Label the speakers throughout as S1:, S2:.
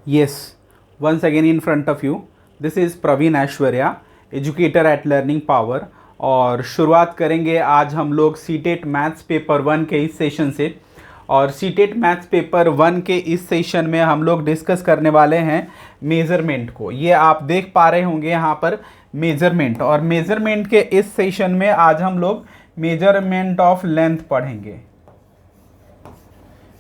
S1: Yes, once again in front of you, this is Praveen Aishwarya, educator at learning power. और शुरुआत करेंगे आज हम लोग सीटेट मैथ्स पेपर 1 के इस सेशन से। और सीटेट मैथ्स पेपर 1 के इस सेशन में हम लोग डिस्कस करने वाले हैं मेज़रमेंट को। ये आप देख पा रहे होंगे यहाँ पर मेज़रमेंट, और मेज़रमेंट के इस सेशन में आज हम लोग मेजरमेंट ऑफ लेंथ पढ़ेंगे।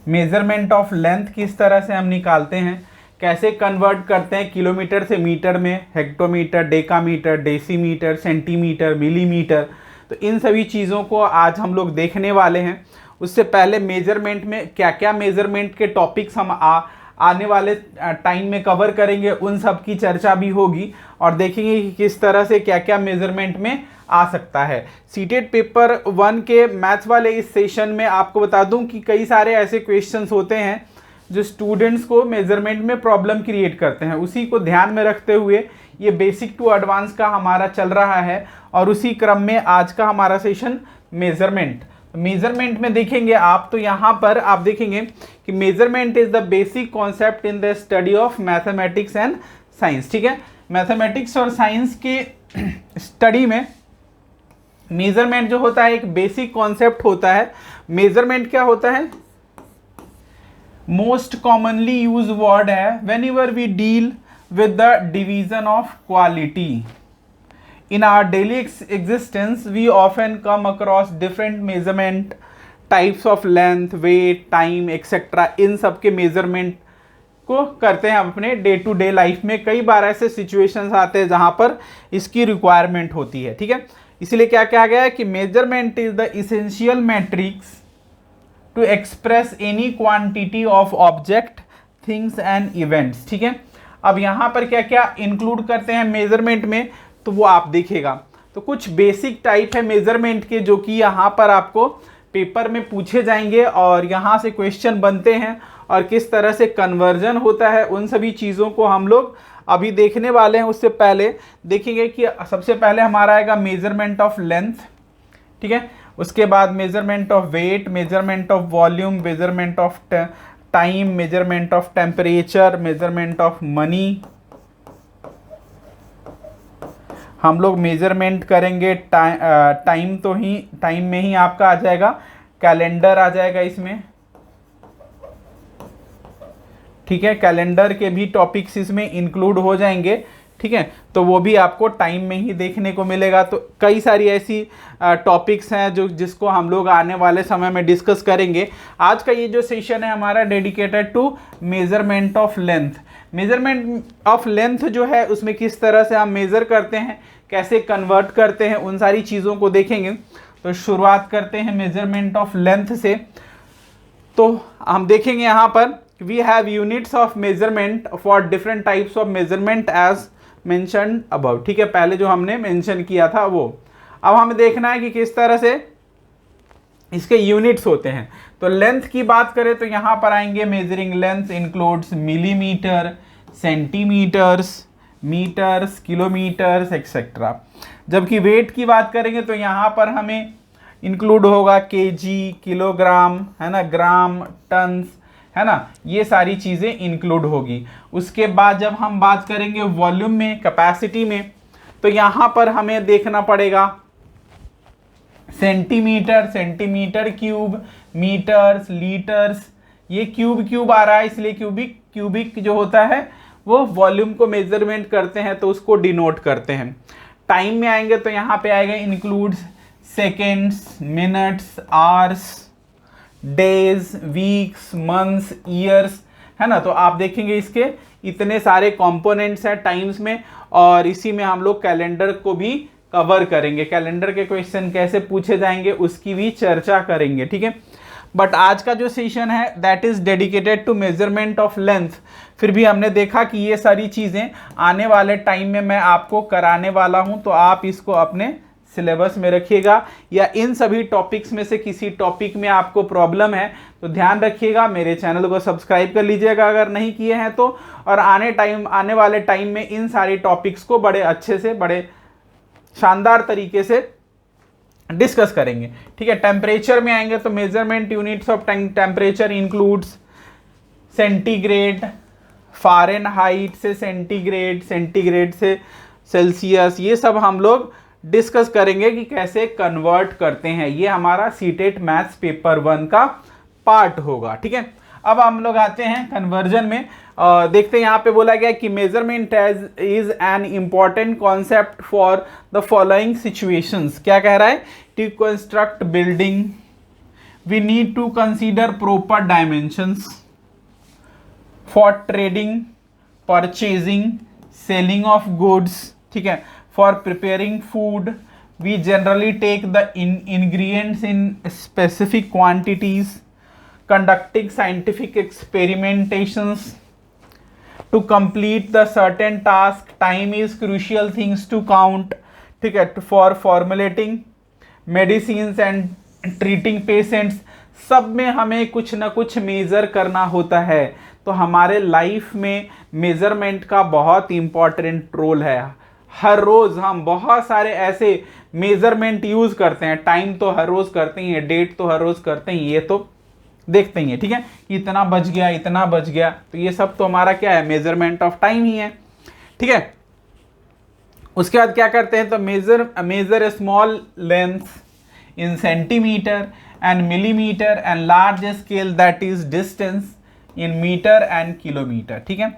S1: मेजरमेंट ऑफ लेंथ किस तरह से हम निकालते हैं, कैसे कन्वर्ट करते हैं किलोमीटर से मीटर में, hectometre, decametre, decimetre, centimetre, millimetre, तो इन सभी चीज़ों को आज हम लोग देखने वाले हैं। उससे पहले मेजरमेंट में क्या क्या मेजरमेंट के टॉपिक्स हम आने वाले टाइम में कवर करेंगे, उन सब की चर्चा भी होगी और देखेंगे कि किस तरह से क्या क्या मेजरमेंट में आ सकता है। सीटेट पेपर 1 के मैथ्स वाले इस सेशन में आपको बता दूं कि कई सारे ऐसे क्वेश्चंस होते हैं जो स्टूडेंट्स को मेजरमेंट में प्रॉब्लम क्रिएट करते हैं। उसी को ध्यान में रखते हुए ये बेसिक टू एडवांस का हमारा चल रहा है और उसी क्रम में आज का हमारा सेशन मेजरमेंट में देखेंगे आप। तो यहाँ पर आप देखेंगे कि measurement is the basic concept in the study of mathematics and science. ठीक है, मैथमेटिक्स और साइंस के स्टडी में मेजरमेंट जो होता है एक बेसिक कॉन्सेप्ट होता है। मेजरमेंट क्या होता है? मोस्ट कॉमनली यूज वर्ड है whenever we deal with the division of quality in our daily existence we often come across different measurement types of length, weight, time etc. इन सब के measurement को करते हैं अपने डे टू डे लाइफ में। कई बार ऐसे सिचुएशंस आते हैं जहां पर इसकी रिक्वायरमेंट होती है। ठीक है, इसलिए क्या कहा गया है कि measurement is the essential matrix to express any quantity of object, things and events. ठीक है, अब यहां पर क्या क्या इंक्लूड करते हैं मेजरमेंट में तो वो आप देखिएगा। तो कुछ बेसिक टाइप है मेजरमेंट के जो कि यहाँ पर आपको पेपर में पूछे जाएंगे और यहाँ से क्वेश्चन बनते हैं और किस तरह से कन्वर्जन होता है, उन सभी चीज़ों को हम लोग अभी देखने वाले हैं। उससे पहले देखेंगे कि सबसे पहले हमारा आएगा मेजरमेंट ऑफ लेंथ। ठीक है, उसके बाद measurement of weight, measurement of volume, measurement of time, measurement of temperature, measurement of money. हम लोग मेजरमेंट करेंगे टाइम में ही आपका आ जाएगा, कैलेंडर आ जाएगा इसमें। ठीक है, कैलेंडर के भी टॉपिक्स इसमें इंक्लूड हो जाएंगे। ठीक है, तो वो भी आपको टाइम में ही देखने को मिलेगा। तो कई सारी ऐसी टॉपिक्स हैं जिसको हम लोग आने वाले समय में डिस्कस करेंगे। आज का ये जो सेशन है हमारा dedicated to measurement of length. Measurement of length जो है उसमें किस तरह से हम मेज़र करते हैं, कैसे कन्वर्ट करते हैं, उन सारी चीज़ों को देखेंगे। तो शुरुआत करते हैं मेजरमेंट ऑफ लेंथ से। तो हम देखेंगे यहाँ पर we have units of measurement for different types of measurement as mentioned above. ठीक है, पहले जो हमने मेंशन किया था वो। अब हमें देखना है कि किस तरह से इसके यूनिट्स होते हैं। तो लेंथ की बात करें तो यहाँ पर आएंगे measuring length includes millimetre, centimetres, metres, kilometres etcetera. जबकि वेट की बात करेंगे तो यहाँ पर हमें इंक्लूड होगा केजी, किलोग्राम, है ना, ग्राम, टन्स, है ना, ये सारी चीज़ें इंक्लूड होगी। उसके बाद जब हम बात करेंगे वॉल्यूम में, कैपेसिटी में, तो यहाँ पर हमें देखना पड़ेगा centimetre, centimetre cube, metres, litres. ये क्यूब आ रहा है इसलिए क्यूबिक जो होता है वो वॉल्यूम को मेजरमेंट करते हैं तो उसको डिनोट करते हैं। टाइम में आएंगे तो यहाँ पे आएगा includes seconds, minutes, hours, days, weeks, months, years, है ना। तो आप देखेंगे इसके इतने सारे कंपोनेंट्स हैं टाइम्स में, और इसी में हम लोग कैलेंडर को भी कवर करेंगे। कैलेंडर के क्वेश्चन कैसे पूछे जाएंगे उसकी भी चर्चा करेंगे। ठीक है, बट आज का जो सेशन है that is dedicated to measurement of length. फिर भी हमने देखा कि ये सारी चीज़ें आने वाले टाइम में मैं आपको कराने वाला हूँ, तो आप इसको अपने सिलेबस में रखिएगा। या इन सभी टॉपिक्स में से किसी टॉपिक में आपको प्रॉब्लम है तो ध्यान रखिएगा, मेरे चैनल को सब्सक्राइब कर लीजिएगा अगर नहीं किए हैं तो। और आने वाले टाइम में इन सारी टॉपिक्स को बड़े अच्छे से, बड़े शानदार तरीके से डिस्कस करेंगे। ठीक है, टेम्परेचर में आएंगे तो measurement units of temperature includes centigrade, Fahrenheit से सेंटीग्रेड, सेंटीग्रेड से सेल्सियस, ये सब हम लोग डिस्कस करेंगे कि कैसे कन्वर्ट करते हैं। ये हमारा सीटेट मैथ्स पेपर 1 का पार्ट होगा, ठीक है। अब हम लोग आते हैं कन्वर्जन में। देखते हैं यहाँ पे बोला गया कि measurement is an important concept for the following situations. क्या कह रहा है? To construct building we need to consider proper dimensions for trading, purchasing, selling of goods, ठीक है। For preparing food we generally take the ingredients in specific quantities. Conducting scientific experimentations to complete the certain task, time is crucial things to count, ठीक है। For formulating medicines and treating patients, सब में हमें कुछ ना कुछ measure करना होता है। तो हमारे लाइफ में मेज़रमेंट का बहुत इम्पॉर्टेंट रोल है। हर रोज़ हम बहुत सारे ऐसे मेज़रमेंट यूज़ करते हैं। टाइम तो हर रोज़ करते ही हैं, डेट तो हर रोज़ करते ही, ये तो देखते ही हैं, ठीक है। इतना बच गया, इतना बच गया, तो ये सब तो हमारा क्या है? मेजरमेंट ऑफ टाइम ही है, ठीक है। उसके बाद क्या करते हैं? तो measure small length in centimetre and millimetre and large scale that is distance in metre and kilometre, ठीक है।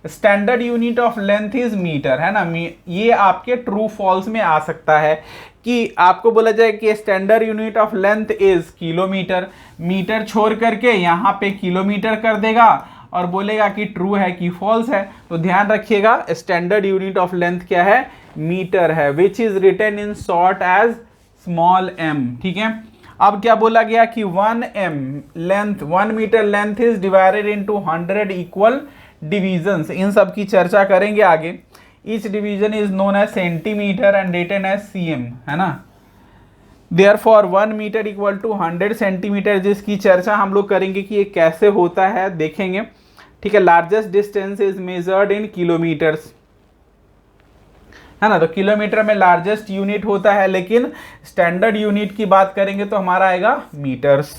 S1: Standard unit of length is metre, है ना। ये आपके ट्रू फॉल्स में आ सकता है कि आपको बोला जाए कि standard unit of length is kilometre, metre छोड़ करके यहाँ पे किलोमीटर कर देगा और बोलेगा कि ट्रू है कि फॉल्स है। तो ध्यान रखिएगा, स्टैंडर्ड यूनिट ऑफ लेंथ क्या है? मीटर है, which is written in short as small m, ठीक है। अब क्या बोला गया कि 1 m length, 1 metre length is divided into 100 equal divisions. इन सब की चर्चा करेंगे आगे। Each division is known as centimetre and written as cm, है ना। Therefore 1 metre equal to 100 centimetre, जिसकी चर्चा हम लोग करेंगे कि ये कैसे होता है, देखेंगे, ठीक है। Largest distance is measured in kilometres, है ना। तो किलोमीटर में लार्जेस्ट यूनिट होता है, लेकिन स्टैंडर्ड यूनिट की बात करेंगे तो हमारा आएगा metres.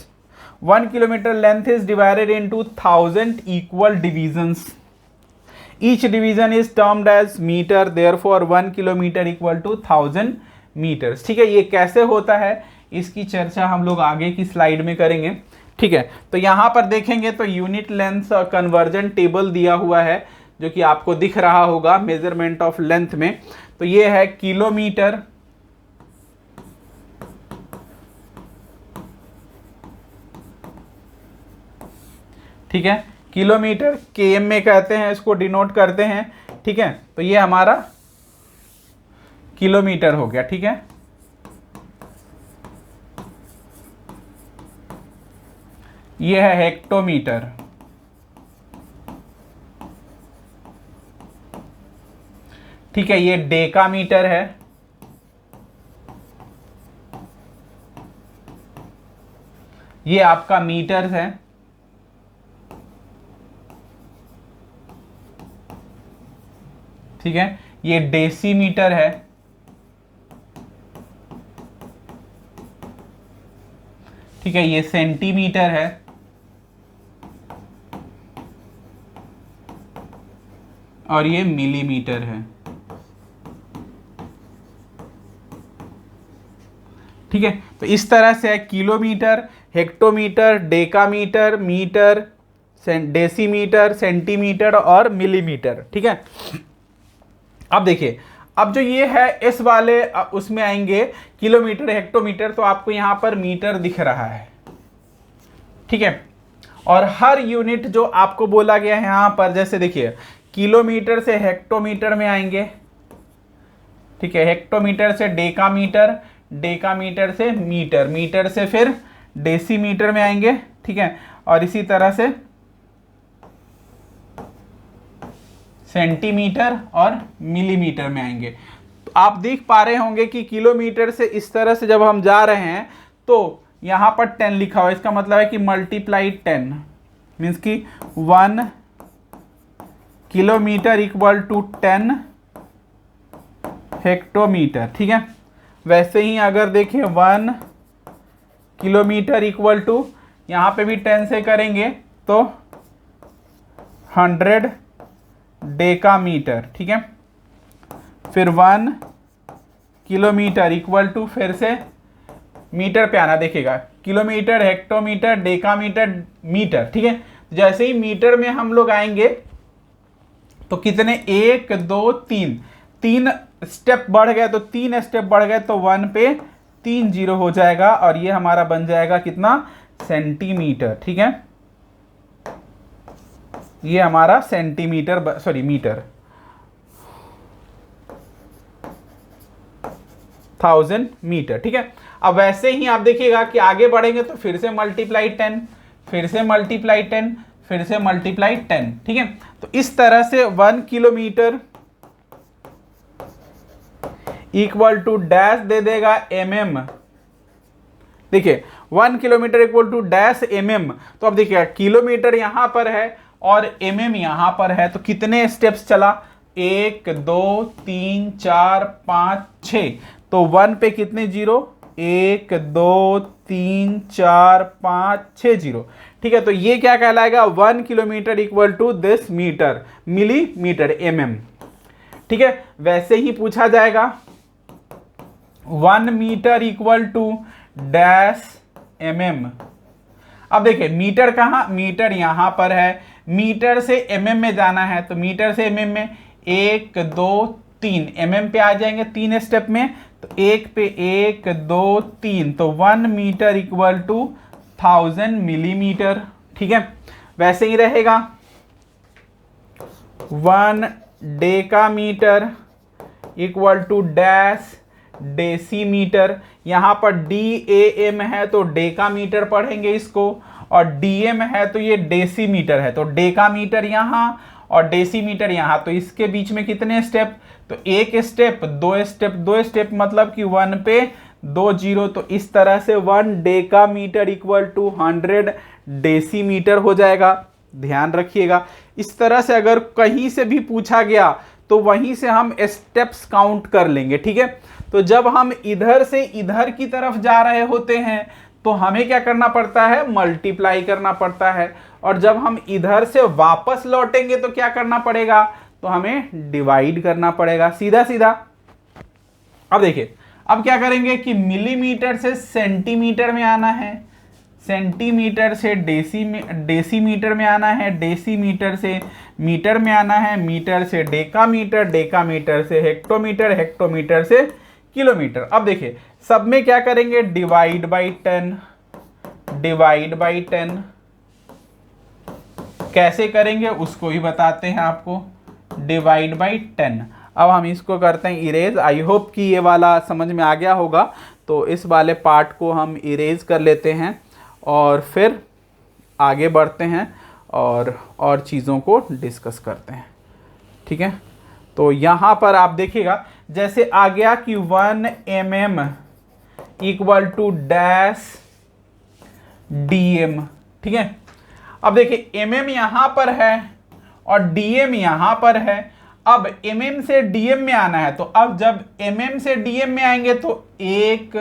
S1: 1 kilometre length is divided into 1000 equal divisions. Each division is termed as metre, therefore 1 kilometre equal to 1000 metres, ठीक है। ये कैसे होता है इसकी चर्चा हम लोग आगे की स्लाइड में करेंगे, ठीक है। तो यहाँ पर देखेंगे तो यूनिट लेंथ कन्वर्जन टेबल दिया हुआ है, जो कि आपको दिख रहा होगा मेजरमेंट ऑफ लेंथ में। तो ये है किलोमीटर, ठीक है। किलोमीटर km में कहते हैं, इसको डिनोट करते हैं, ठीक है। तो ये हमारा किलोमीटर हो गया, ठीक है। ये है हेक्टोमीटर, ठीक है। ये डेकामीटर है, ये आपका मीटर है, ठीक है। ये डेसीमीटर है, ठीक है। ये सेंटीमीटर है, और ये मिलीमीटर है, ठीक है। तो इस तरह से है kilometre, hectometre, decametre, metre, decimetre, centimetre और मिलीमीटर, ठीक है। अब देखिए, अब जो ये है इस वाले उसमें आएंगे किलोमीटर, हेक्टोमीटर, तो आपको यहां पर मीटर दिख रहा है, ठीक है। और हर यूनिट जो आपको बोला गया है यहां पर, जैसे देखिए किलोमीटर से हेक्टोमीटर में आएंगे, ठीक है। हेक्टोमीटर से डेकामीटर, डेकामीटर से मीटर, मीटर से फिर डेसीमीटर में आएंगे, ठीक है। और इसी तरह से सेंटीमीटर और मिलीमीटर में आएंगे। तो आप देख पा रहे होंगे कि किलोमीटर से इस तरह से जब हम जा रहे हैं तो यहाँ पर 10 लिखा हुआ है, इसका मतलब है कि मल्टीप्लाई 10 मीन्स कि 1 किलोमीटर इक्वल टू 10 हेक्टोमीटर, ठीक है। वैसे ही अगर देखें 1 किलोमीटर इक्वल टू, यहाँ पे भी 10 से करेंगे तो 100 डेकामीटर, ठीक है। फिर 1 किलोमीटर इक्वल टू, फिर से मीटर पे आना, देखिएगा किलोमीटर, हेक्टोमीटर, डेकामीटर, मीटर, ठीक है। जैसे ही मीटर में हम लोग आएंगे तो कितने, 1 2 3, 3 स्टेप बढ़ गए, तो 3 स्टेप बढ़ गए तो 1 पे 3 जीरो हो जाएगा और ये हमारा बन जाएगा कितना, सेंटीमीटर, ठीक है। ये हमारा सेंटीमीटर, सॉरी मीटर, 1000 मीटर, ठीक है। अब वैसे ही आप देखिएगा कि आगे बढ़ेंगे तो फिर से मल्टीप्लाई 10, फिर से मल्टीप्लाई 10, फिर से मल्टीप्लाई 10, ठीक है। तो इस तरह से 1 किलोमीटर इक्वल टू डैश दे देगा mm, देखिए 1 kilometre equal to dash mm। तो अब देखिए किलोमीटर यहां पर है और mm यहां पर है, तो कितने स्टेप्स चला, 1 2 3 4 5 6, तो 1 पे कितने जीरो, 1 2 3 4 5 6 जीरो, ठीक है। तो ये क्या कहलाएगा, 1 kilometre equal to this metre, millimetre, mm, ठीक है। वैसे ही पूछा जाएगा 1 metre equal to dash mm। अब देखिए मीटर कहाँ, मीटर यहां पर है, मीटर से mm में जाना है, तो मीटर से mm में 1 2 3 mm पे आ जाएंगे 3 स्टेप में, तो 1 पे 1 2 3, तो 1 मीटर इक्वल टू 1000 मिलीमीटर, ठीक है। वैसे ही रहेगा 1 decametre equal to dash decimetre, यहां पर DAM है तो डेकामीटर पढ़ेंगे इसको, और DM है तो ये डेसीमीटर है, तो डेकामीटर यहां और डेसीमीटर यहां, तो इसके बीच में कितने स्टेप, तो 1 स्टेप 2 स्टेप 2 स्टेप, मतलब कि 1 पे 2 जीरो, तो इस तरह से 1 डेकामीटर इक्वल टू 100 डेसीमीटर हो जाएगा। ध्यान रखिएगा, इस तरह से अगर कहीं से भी पूछा गया तो वहीं से हम स्टेप्स काउंट कर लेंगे, ठीक है। तो जब हम इधर से इधर की तरफ जा रहे होते हैं तो हमें क्या करना पड़ता है, मल्टीप्लाई करना पड़ता है, और जब हम इधर से वापस लौटेंगे तो क्या करना पड़ेगा, तो हमें डिवाइड करना पड़ेगा, सीधा सीधा। अब देखिए, अब क्या करेंगे कि मिलीमीटर से सेंटीमीटर में आना है, सेंटीमीटर से डेसीमीटर में आना है, डेसीमीटर से मीटर में आना है, मीटर से डेकामीटर, डेकामीटर से हेक्टोमीटर, हेक्टोमीटर से किलोमीटर। अब देखिए सब में क्या करेंगे, डिवाइड बाई 10, डिवाइड बाई 10 कैसे करेंगे उसको ही बताते हैं आपको, डिवाइड बाई 10। अब हम इसको करते हैं इरेज। आई होप कि ये वाला समझ में आ गया होगा, तो इस वाले पार्ट को हम इरेज कर लेते हैं और फिर आगे बढ़ते हैं और चीज़ों को डिस्कस करते हैं, ठीक है। तो यहाँ पर आप देखिएगा जैसे आ गया कि 1 mm equal to dash dm, ठीक है। अब देखिए mm यहाँ पर है और dm यहाँ पर है, अब mm से dm में आना है, तो अब जब mm से dm में आएंगे तो 1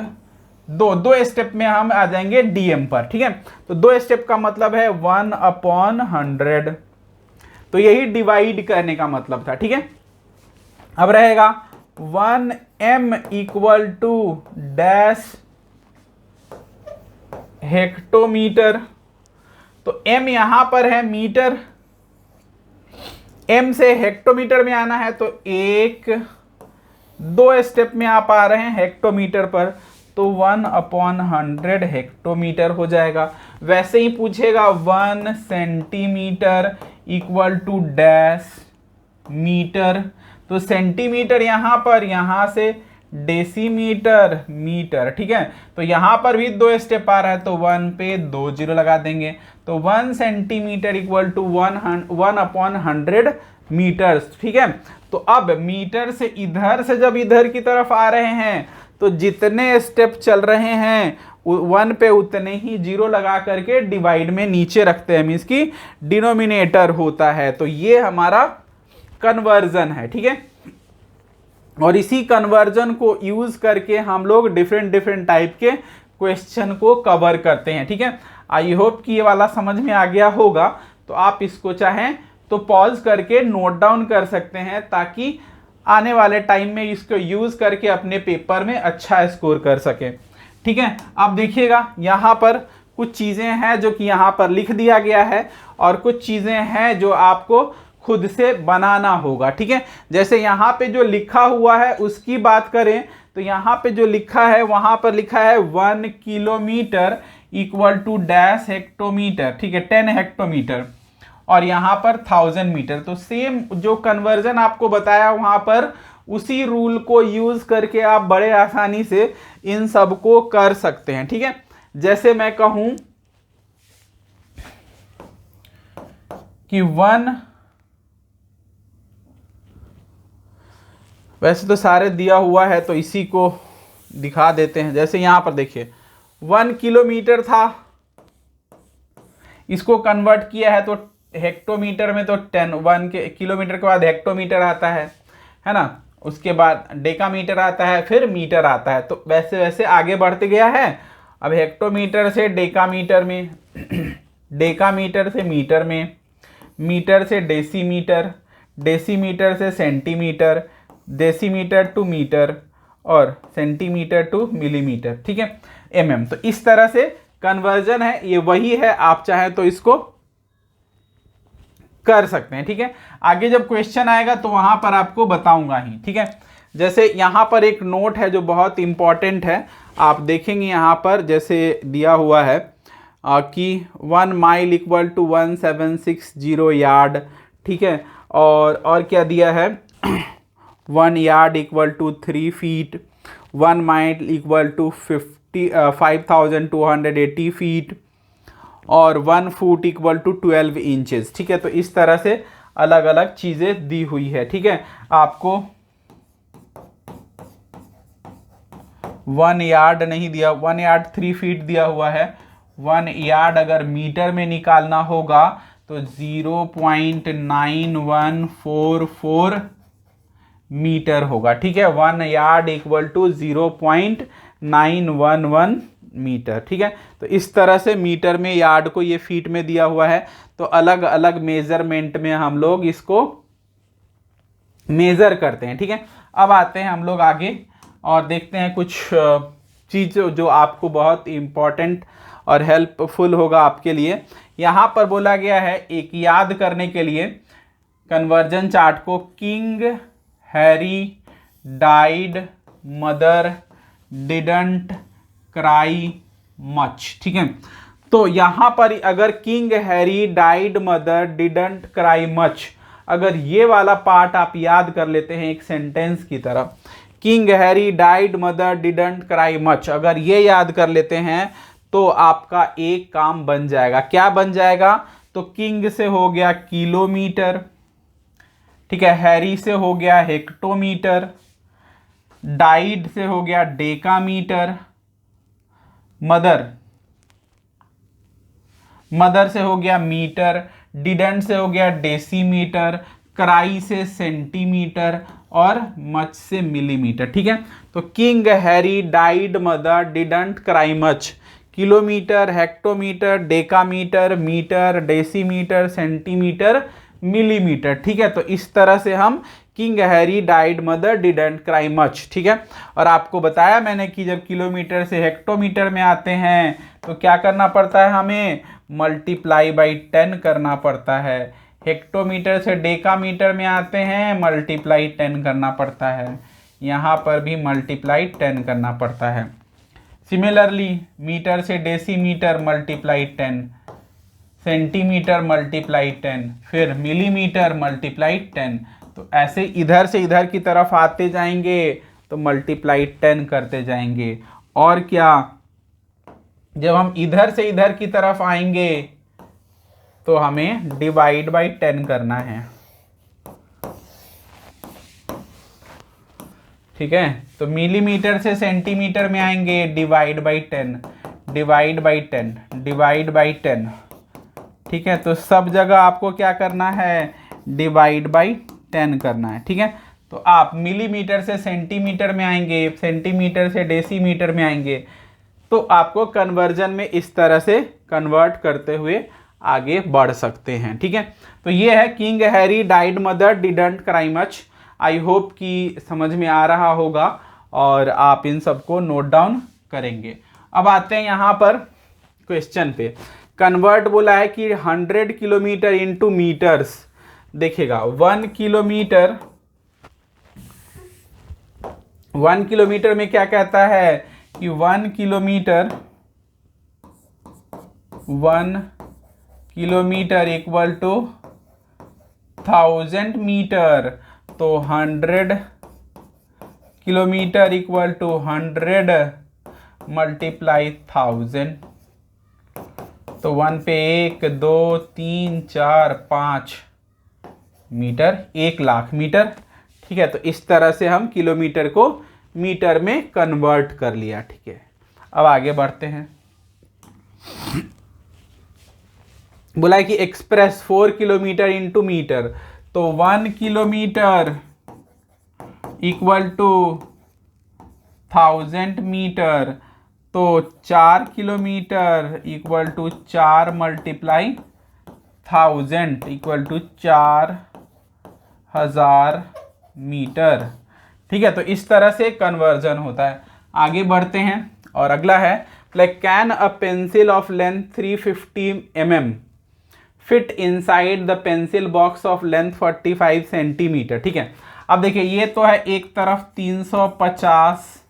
S1: 2 स्टेप में हम आ जाएंगे dm पर, ठीक है। तो 2 स्टेप का मतलब है 1/100, तो यही डिवाइड करने का मतलब था, ठीक है। अब रहेगा 1m equal to dash hectometre, तो m यहां पर है मीटर, m से हेक्टोमीटर में आना है तो 1 2 स्टेप में आप आ रहे हैं हेक्टोमीटर पर, तो 1/100 हेक्टोमीटर हो जाएगा। वैसे ही पूछेगा 1 centimetre equal to dash metre, तो सेंटीमीटर यहाँ पर, यहाँ से डेसीमीटर, मीटर, ठीक है। तो यहाँ पर भी 2 स्टेप आ रहा है, तो 1 पे 2 जीरो लगा देंगे, तो 1 सेंटीमीटर इक्वल टू 1/100 मीटर्स, ठीक है। तो अब मीटर से इधर से जब इधर की तरफ आ रहे हैं तो जितने स्टेप चल रहे हैं 1 पे उतने ही जीरो लगा करके डिवाइड में नीचे रखते हैं, मीन्स की डिनोमिनेटर होता है। तो ये हमारा कन्वर्जन है, ठीक है। और इसी कन्वर्जन को यूज करके हम लोग डिफरेंट टाइप के क्वेश्चन को कवर करते हैं, ठीक है। आई होप कि ये वाला समझ में आ गया होगा, तो आप इसको चाहें तो पॉज करके नोट डाउन कर सकते हैं, ताकि आने वाले टाइम में इसको यूज़ करके अपने पेपर में अच्छा स्कोर कर सकें। ठीक है, अब देखिएगा यहाँ पर कुछ चीज़ें हैं जो कि यहाँ पर लिख दिया गया है, और कुछ चीज़ें हैं जो आपको खुद से बनाना होगा। ठीक है, जैसे यहाँ पे जो लिखा हुआ है उसकी बात करें तो यहाँ पे जो लिखा है वहाँ पर लिखा है 1 kilometre equal to dash hectometre. ठीक है, 10 हेक्टोमीटर, और यहाँ पर 1000 मीटर। तो सेम जो कन्वर्जन आपको बताया वहाँ पर, उसी रूल को यूज़ करके आप बड़े आसानी से इन सब को कर सकते हैं। ठीक है, जैसे मैं कहूँ कि वैसे तो सारे दिया हुआ है तो इसी को दिखा देते हैं। जैसे यहाँ पर देखिए 1 किलोमीटर था, इसको कन्वर्ट किया है तो हेक्टोमीटर में तो 10, 1 के किलोमीटर के बाद हेक्टोमीटर आता है ना, उसके बाद डेकामीटर आता है, फिर मीटर आता है। तो वैसे वैसे आगे बढ़ते गया है। अब हेक्टोमीटर से डेकामीटर में, डेकामीटर से मीटर में, मीटर से डेसीमीटर, डेसीमीटर से सेंटीमीटर, डेसीमीटर टू मीटर, और सेंटीमीटर टू मिलीमीटर। ठीक है, एमएम। तो इस तरह से कन्वर्जन है, ये वही है, आप चाहें तो इसको कर सकते हैं। ठीक है, आगे जब क्वेश्चन आएगा तो वहां पर आपको बताऊंगा ही। ठीक है, जैसे यहां पर एक नोट है जो बहुत इंपॉर्टेंट है, आप देखेंगे यहां पर जैसे दिया हुआ है कि 1 माइल इक्वल टू 1760 यार्ड। ठीक है, और क्या दिया है 1 yard equal to 3 feet, 1 mile equal to 5280 feet, और 1 फुट इक्वल टू 12 इंचेस। ठीक है, तो इस तरह से अलग अलग चीज़ें दी हुई है। ठीक है, आपको 1 यार्ड नहीं दिया, 1 यार्ड 3 फीट दिया हुआ है। 1 यार्ड अगर मीटर में निकालना होगा तो 0.9144 मीटर होगा। ठीक है, 1 यार्ड इक्वल टू 0.911 मीटर। ठीक है, तो इस तरह से मीटर में, यार्ड को ये फीट में दिया हुआ है, तो अलग अलग मेजरमेंट में हम लोग इसको मेजर करते हैं। ठीक है, अब आते हैं हम लोग आगे और देखते हैं कुछ चीज़ जो आपको बहुत इम्पॉर्टेंट और हेल्पफुल होगा आपके लिए। यहाँ पर बोला गया है एक याद करने के लिए कन्वर्जन चार्ट को, king Harry died, mother didn't cry much. ठीक है, तो यहाँ पर अगर king Harry died, mother didn't cry much, अगर ये वाला पार्ट आप याद कर लेते हैं एक सेंटेंस की तरह, king Harry died, mother didn't cry much, अगर ये याद कर लेते हैं तो आपका एक काम बन जाएगा। क्या बन जाएगा? तो किंग से हो गया किलोमीटर, ठीक है, हैरी से हो गया हेक्टोमीटर, डाइड से हो गया डेकामीटर, मदर से हो गया मीटर, डिडंट से हो गया डेसीमीटर, क्राई से सेंटीमीटर, और मच से मिलीमीटर। ठीक है, तो king Harry died, mother didn't cry much, kilometre, hectometre, decametre, metre, decimetre, centimetre, millimetre. ठीक है, तो इस तरह से हम king Harry died, mother didn't cry much. ठीक है, और आपको बताया मैंने कि जब किलोमीटर से हेक्टोमीटर में आते हैं तो क्या करना पड़ता है, हमें मल्टीप्लाई बाई 10 करना पड़ता है। हेक्टोमीटर से डेकामीटर में आते हैं, मल्टीप्लाई 10 करना पड़ता है। यहाँ पर भी मल्टीप्लाई 10 करना पड़ता है। सिमिलरली मीटर से डेसीमीटर मल्टीप्लाई 10, सेंटीमीटर मल्टीप्लाई 10, फिर मिलीमीटर मल्टीप्लाई 10। तो ऐसे इधर से इधर की तरफ आते जाएंगे तो मल्टीप्लाई 10 करते जाएंगे। और क्या, जब हम इधर से इधर की तरफ आएंगे तो हमें डिवाइड बाई 10 करना है। ठीक है, तो मिलीमीटर से सेंटीमीटर में आएंगे, divide by 10, divide by 10, divide by 10। ठीक है, तो सब जगह आपको क्या करना है, डिवाइड बाई 10 करना है। ठीक है, तो आप मिलीमीटर से सेंटीमीटर में आएंगे, सेंटीमीटर से डेसीमीटर में आएंगे, तो आपको कन्वर्जन में इस तरह से कन्वर्ट करते हुए आगे बढ़ सकते हैं। ठीक है, तो ये है king Harry died mother didn't cry much. I hope कि समझ में आ रहा होगा और आप इन सबको नोट डाउन करेंगे। अब आते हैं यहाँ पर क्वेश्चन पे। कन्वर्ट बोला है कि 100 किलोमीटर इंटू मीटर्स। देखिएगा 1 किलोमीटर में क्या कहता है कि 1 किलोमीटर इक्वल टू 1000 मीटर। तो 100 किलोमीटर इक्वल टू 100 मल्टीप्लाई 1000। तो 1 पे 1 2 3 4 5 मीटर, 1,00,000 मीटर। ठीक है, तो इस तरह से हम किलोमीटर को मीटर में कन्वर्ट कर लिया। ठीक है, अब आगे बढ़ते हैं। बोला है कि एक्सप्रेस 4 किलोमीटर इंटू मीटर। तो 1 किलोमीटर इक्वल टू 1000 मीटर। तो 4 kilometre equal to 4 multiply 1000 equal to 4000 metre. ठीक है, तो इस तरह से कन्वर्जन होता है। आगे बढ़ते हैं और अगला है like can a pencil of length 350 mm fit inside the pencil box of length 45 centimetre. ठीक है, अब देखिए ये तो है एक तरफ 350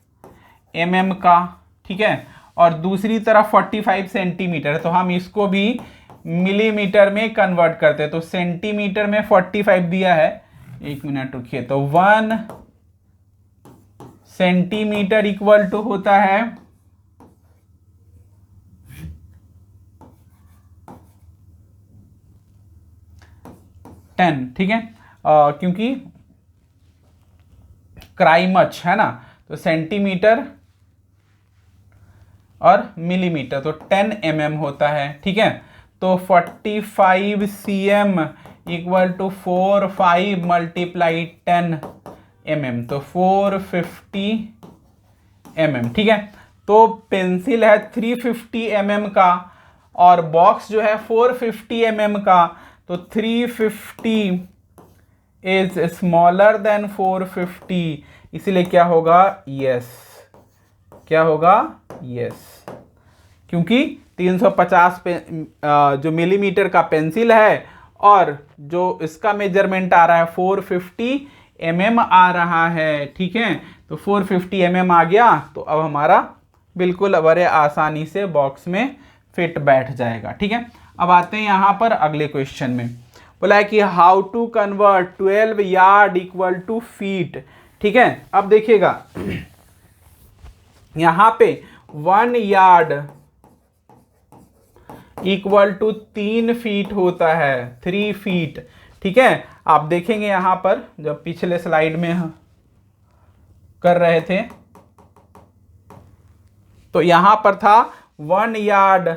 S1: mm का, ठीक है, और दूसरी तरफ 45 सेंटीमीटर। तो हम इसको भी मिलीमीटर में कन्वर्ट करते हैं। तो सेंटीमीटर में 45 दिया है, 1 मिनट रुकिए। तो 1 सेंटीमीटर इक्वल टू होता है 10। ठीक है, क्योंकि क्राई मच है ना, तो सेंटीमीटर और मिलीमीटर, तो 10 mm होता है। ठीक है, तो 45 cm equal to 45 multiply 10 mm, तो 450 mm। ठीक है, तो पेंसिल है 350 mm का और बॉक्स जो है 450 mm का। तो 350 इज स्मॉलर देन 450, इसलिए क्या होगा, यस। क्या होगा, यस, क्योंकि 350 पे जो मिलीमीटर का पेंसिल है और जो इसका मेजरमेंट आ रहा है 450 mm आ रहा है। ठीक है, तो 450 mm आ गया, तो अब हमारा बिल्कुल बड़े आसानी से बॉक्स में फिट बैठ जाएगा। ठीक है, अब आते हैं यहाँ पर अगले क्वेश्चन में। बोला है कि how to convert 12 yard equal to feet. ठीक है, अब देखिएगा यहाँ पे 1 यार्ड इक्वल टू 3 फीट होता है, 3 फीट। ठीक है, आप देखेंगे यहाँ पर जब पिछले स्लाइड में कर रहे थे तो यहाँ पर था 1 यार्ड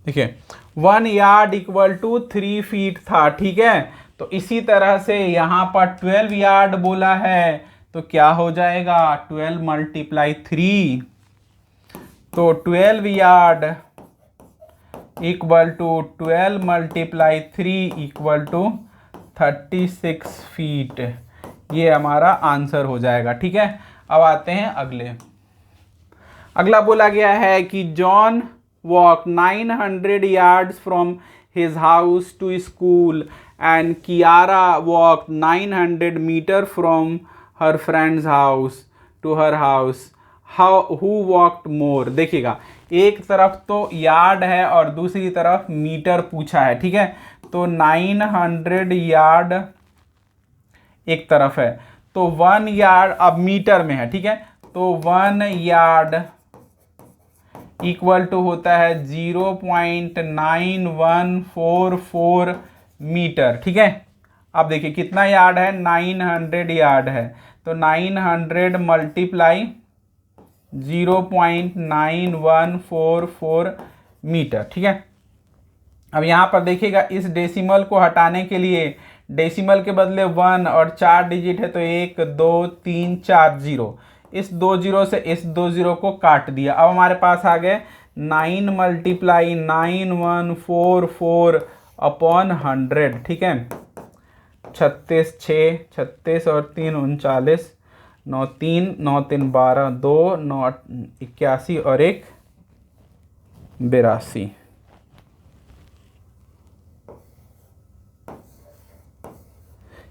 S1: देखिए 1 यार्ड इक्वल टू 3 फीट था। ठीक है, तो इसी तरह से यहाँ पर 12 यार्ड बोला है, तो क्या हो जाएगा, 12 मल्टीप्लाई 3, तो 12 yard equal to 12 multiply 3 equal to 36 feet. ये हमारा आंसर हो जाएगा। ठीक है, अब आते हैं अगला बोला गया है कि John walk 900 yards from his house to school and Kiara walked 900 meters from her friend's house to her house. Who walked more? देखिएगा एक तरफ तो यार्ड है और दूसरी तरफ मीटर पूछा है। ठीक है, तो 900 यार्ड एक तरफ है, तो 1 यार्ड अब मीटर में है। ठीक है, तो 1 यार्ड इक्वल टू होता है 0.9144 मीटर। ठीक है, अब देखिए कितना यार्ड है, 900 यार्ड है, तो 900 मल्टीप्लाई 0.9144 मीटर। ठीक है, अब यहाँ पर देखिएगा, इस डेसिमल को हटाने के लिए डेसिमल के बदले 1 और 4 डिजिट है तो 1 2 3 4 जीरो, इस 2 जीरो से इस 2 जीरो को काट दिया। अब हमारे पास आ गए 9 मल्टीप्लाई 9144 अपॉन 100, ठीक है। 36 6 36 और 3 39, 9 3 9 3 12, 2 9 81 और 1 82।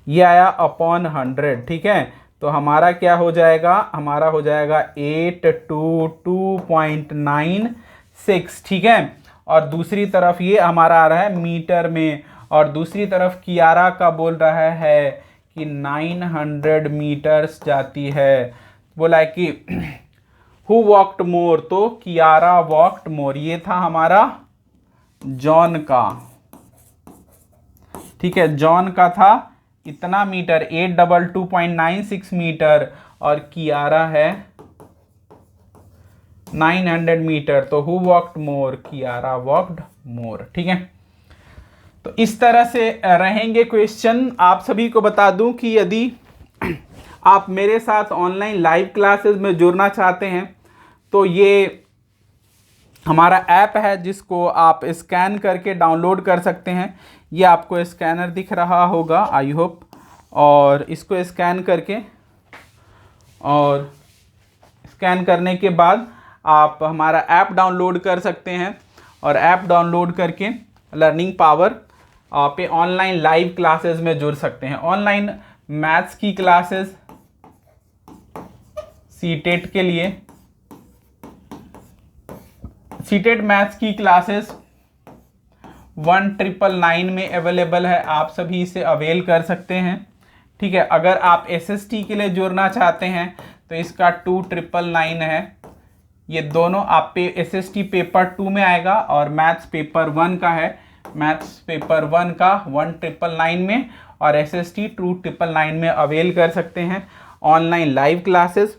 S1: ये आया अपॉन 100, ठीक है। तो हमारा क्या हो जाएगा, हमारा हो जाएगा 822.96, ठीक है। और दूसरी तरफ ये हमारा आ रहा है मीटर में, और दूसरी तरफ कियारा का बोल रहा है कि 900 मीटर्स जाती है। बोला है कि हु वॉक्ड मोर, तो कियारा वॉक्ड मोर। ये था हमारा जॉन का, ठीक है। जॉन का था इतना मीटर 822.96 मीटर, और कियारा है 900 मीटर। तो who walked more, Kiara walked more, ठीक है। तो इस तरह से रहेंगे क्वेश्चन। आप सभी को बता दूं कि यदि आप मेरे साथ ऑनलाइन लाइव क्लासेस में जुड़ना चाहते हैं तो ये हमारा ऐप है जिसको आप स्कैन करके डाउनलोड कर सकते हैं। ये आपको स्कैनर दिख रहा होगा, आई होप। और इसको स्कैन करके, और स्कैन करने के बाद आप हमारा ऐप डाउनलोड कर सकते हैं, और ऐप डाउनलोड करके लर्निंग पावर पे ऑनलाइन लाइव क्लासेस में जुड़ सकते हैं। ऑनलाइन मैथ्स की क्लासेस सीटेट के लिए, सीटेट मैथ्स की क्लासेस 1999 में अवेलेबल है, आप सभी इसे अवेल कर सकते हैं, ठीक है। अगर आप एसएसटी के लिए जुड़ना चाहते हैं तो इसका 2999 है। ये दोनों आप पे एसएसटी पेपर 2 में आएगा, और मैथ्स पेपर 1 का है, मैथ्स पेपर 1 का 1999 में, और एसएसटी 2999 में अवेल कर सकते हैं ऑनलाइन लाइव क्लासेस,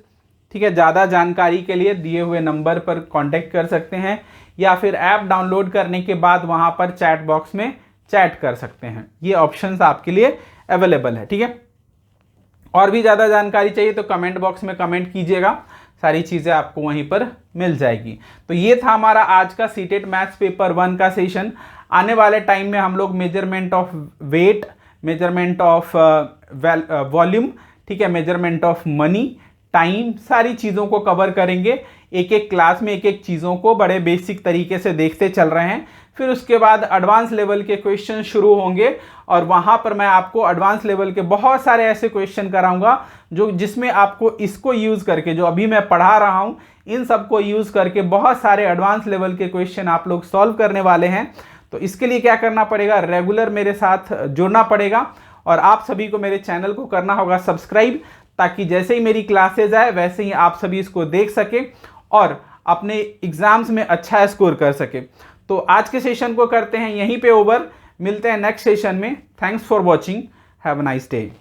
S1: ठीक है। ज़्यादा जानकारी के लिए दिए हुए नंबर पर कांटेक्ट कर सकते हैं, या फिर ऐप डाउनलोड करने के बाद वहां पर चैट बॉक्स में चैट कर सकते हैं। ये ऑप्शंस आपके लिए अवेलेबल है, ठीक है। और भी ज़्यादा जानकारी चाहिए तो कमेंट बॉक्स में कमेंट कीजिएगा, सारी चीज़ें आपको वहीं पर मिल जाएगी। तो ये था हमारा आज का सीटेट मैथ्स पेपर 1 का सेशन। आने वाले टाइम में हम लोग measurement of weight, measurement of volume, ठीक है, मेजरमेंट ऑफ मनी, टाइम, सारी चीज़ों को कवर करेंगे। एक एक क्लास में एक एक चीज़ों को बड़े बेसिक तरीके से देखते चल रहे हैं। फिर उसके बाद एडवांस लेवल के क्वेश्चन शुरू होंगे, और वहाँ पर मैं आपको एडवांस लेवल के बहुत सारे ऐसे क्वेश्चन कराऊंगा जो जिसमें आपको इसको यूज़ करके, जो अभी मैं पढ़ा रहा हूँ, इन सब को यूज़ करके बहुत सारे एडवांस लेवल के क्वेश्चन आप लोग सॉल्व करने वाले हैं। तो इसके लिए क्या करना पड़ेगा, रेगुलर मेरे साथ जुड़ना पड़ेगा, और आप सभी को मेरे चैनल को करना होगा सब्सक्राइब, ताकि जैसे ही मेरी क्लासेज आए वैसे ही आप सभी इसको देख सके और अपने एग्जाम्स में अच्छा स्कोर कर सके। तो आज के सेशन को करते हैं यहीं पे ओवर, मिलते हैं नेक्स्ट सेशन में। Thanks for watching, have a nice day.